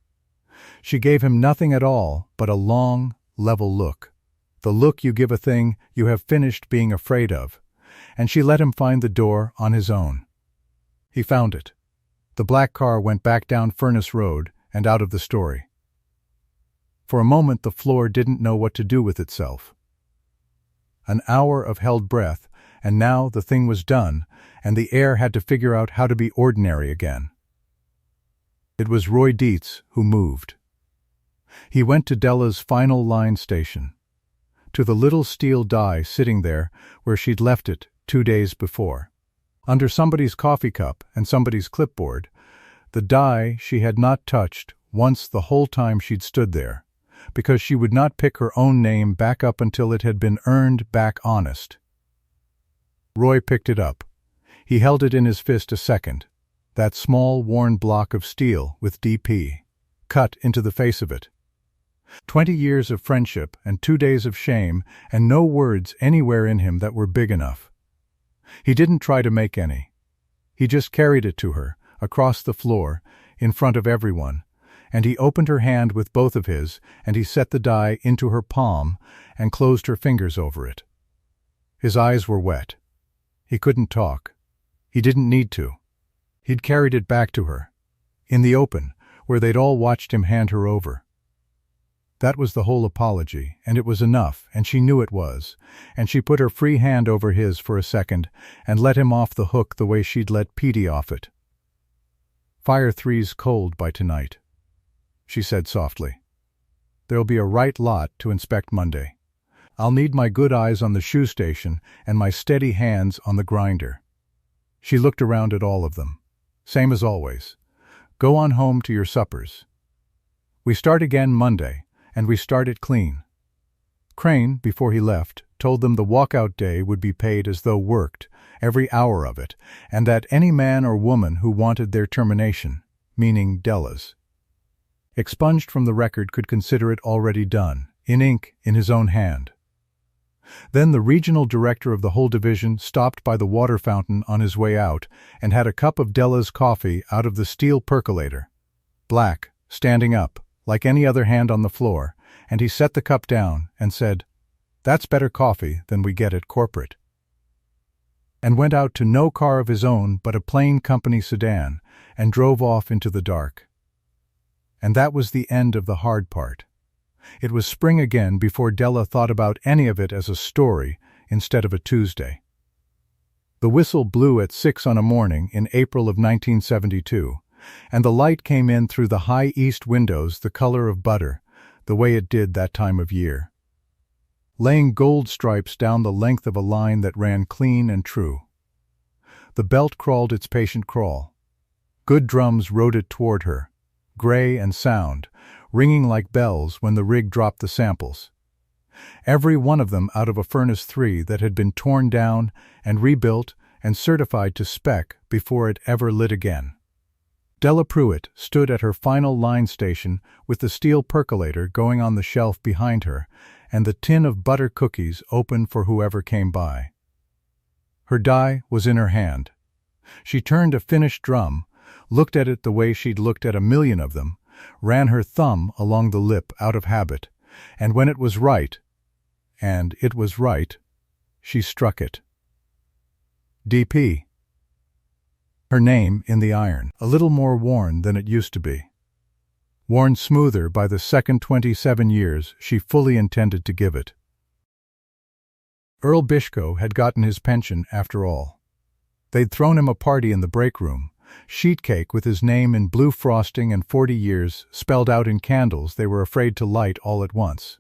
She gave him nothing at all but a long, level look. The look you give a thing you have finished being afraid of, and she let him find the door on his own. He found it. The black car went back down Furnace Road and out of the story. For a moment the floor didn't know what to do with itself. An hour of held breath, and now the thing was done, and the air had to figure out how to be ordinary again. It was Roy Dietz who moved. He went to Della's final line station, to the little steel die sitting there where she'd left it 2 days before. Under somebody's coffee cup and somebody's clipboard, the die she had not touched once the whole time she'd stood there, because she would not pick her own name back up until it had been earned back honest. Roy picked it up. He held it in his fist a second, that small worn block of steel with DP, cut into the face of it. 20 years of friendship and 2 days of shame and no words anywhere in him that were big enough. He didn't try to make any. He just carried it to her, across the floor, in front of everyone, and he opened her hand with both of his, and he set the die into her palm and closed her fingers over it. His eyes were wet. He couldn't talk. He didn't need to. He'd carried it back to her, in the open, where they'd all watched him hand her over. That was the whole apology, and it was enough, and she knew it was, and she put her free hand over his for a second and let him off the hook the way she'd let Petey off it. "Fire 3's cold by tonight," she said softly. "There'll be a right lot to inspect Monday. I'll need my good eyes on the shoe station and my steady hands on the grinder." She looked around at all of them. "Same as always. Go on home to your suppers. We start again Monday, and we start it clean." Crane, before he left, told them the walkout day would be paid as though worked, every hour of it, and that any man or woman who wanted their termination, meaning Della's, expunged from the record, could consider it already done, in ink in his own hand. Then the regional director of the whole division stopped by the water fountain on his way out and had a cup of Della's coffee out of the steel percolator. Black, standing up, like any other hand on the floor, and he set the cup down and said, "That's better coffee than we get at corporate," and went out to no car of his own but a plain company sedan and drove off into the dark. And that was the end of the hard part. It was spring again before Della thought about any of it as a story instead of a Tuesday. The whistle blew at 6 on a morning in April of 1972, and the light came in through the high east windows the color of butter, the way it did that time of year, laying gold stripes down the length of a line that ran clean and true. The belt crawled its patient crawl. Good drums rode it toward her, gray and sound, ringing like bells when the rig dropped the samples. Every one of them out of a Furnace 3 that had been torn down and rebuilt and certified to spec before it ever lit again. Della Pruitt stood at her final line station with the steel percolator going on the shelf behind her and the tin of butter cookies open for whoever came by. Her die was in her hand. She turned a finished drum, looked at it the way she'd looked at a million of them, ran her thumb along the lip out of habit, and when it was right, and it was right, she struck it. DP. Her name in the iron, a little more worn than it used to be. Worn smoother by the second 27 years she fully intended to give it. Earl Bishko had gotten his pension after all. They'd thrown him a party in the break room, Sheet cake with his name in blue frosting and 40 years spelled out in candles they were afraid to light all at once.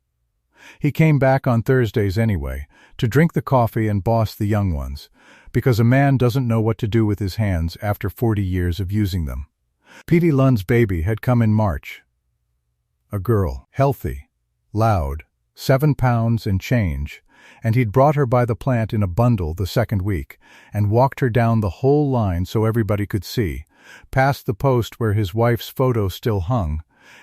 He came back on Thursdays anyway, to drink the coffee and boss the young ones, because a man doesn't know what to do with his hands after 40 years of using them. Petey Lund's baby had come in March. A girl, healthy, loud, 7 pounds and change, and he'd brought her by the plant in a bundle the second week, and walked her down the whole line so everybody could see, past the post where his wife's photo still hung,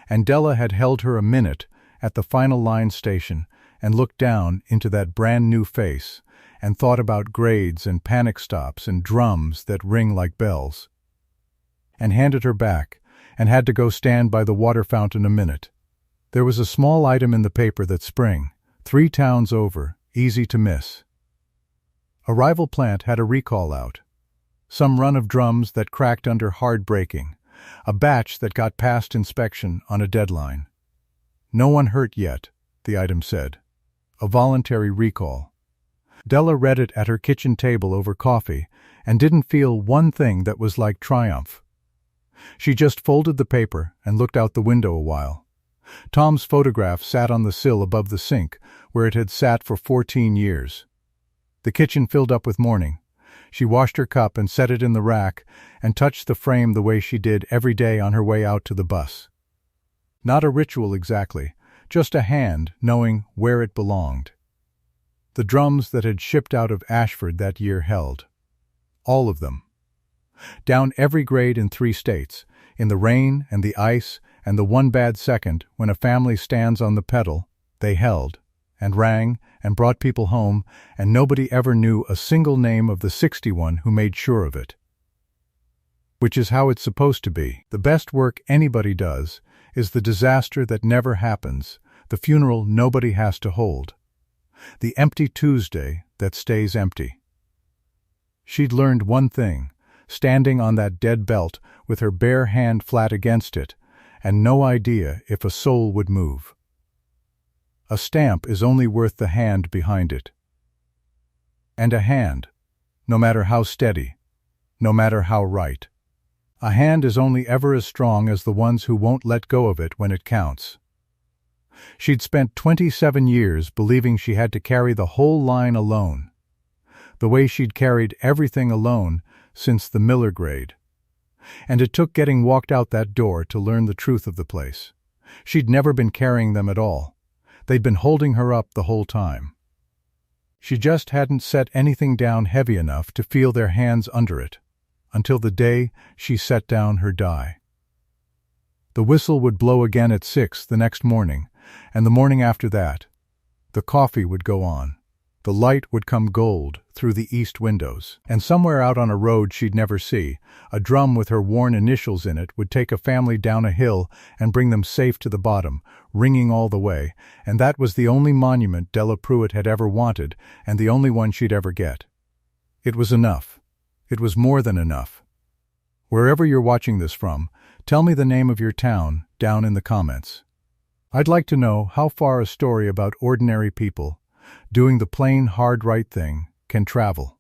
and Della had held her a minute at the final line station and looked down into that brand new face and thought about grades and panic stops and drums that ring like bells, and handed her back and had to go stand by the water fountain a minute. There was a small item in the paper that spring, 3 towns over, easy to miss. A rival plant had a recall out. Some run of drums that cracked under hard braking, a batch that got past inspection on a deadline. No one hurt yet, the item said. A voluntary recall. Della read it at her kitchen table over coffee and didn't feel one thing that was like triumph. She just folded the paper and looked out the window a while. Tom's photograph sat on the sill above the sink, where it had sat for 14 years. The kitchen filled up with morning. She washed her cup and set it in the rack and touched the frame the way she did every day on her way out to the bus. Not a ritual exactly, just a hand knowing where it belonged. The drums that had shipped out of Ashford that year held. All of them. Down every grade in 3 states, in the rain and the ice and the one bad second when a family stands on the pedal, they held, and rang, and brought people home, and nobody ever knew a single name of the 61 who made sure of it. Which is how it's supposed to be. The best work anybody does is the disaster that never happens, the funeral nobody has to hold. The empty Tuesday that stays empty. She'd learned one thing, standing on that dead belt with her bare hand flat against it, and no idea if a soul would move. A stamp is only worth the hand behind it. And a hand, no matter how steady, no matter how right. A hand is only ever as strong as the ones who won't let go of it when it counts. She'd spent 27 years believing she had to carry the whole line alone, the way she'd carried everything alone since the Miller grade. And it took getting walked out that door to learn the truth of the place. She'd never been carrying them at all. They'd been holding her up the whole time. She just hadn't set anything down heavy enough to feel their hands under it, until the day she set down her die. The whistle would blow again at 6 the next morning, and the morning after that. The coffee would go on. The light would come gold through the east windows, and somewhere out on a road she'd never see, a drum with her worn initials in it would take a family down a hill and bring them safe to the bottom, ringing all the way, and that was the only monument Della Pruitt had ever wanted, and the only one she'd ever get. It was enough. It was more than enough. Wherever you're watching this from, tell me the name of your town down in the comments. I'd like to know how far a story about ordinary people doing the plain hard right thing can travel.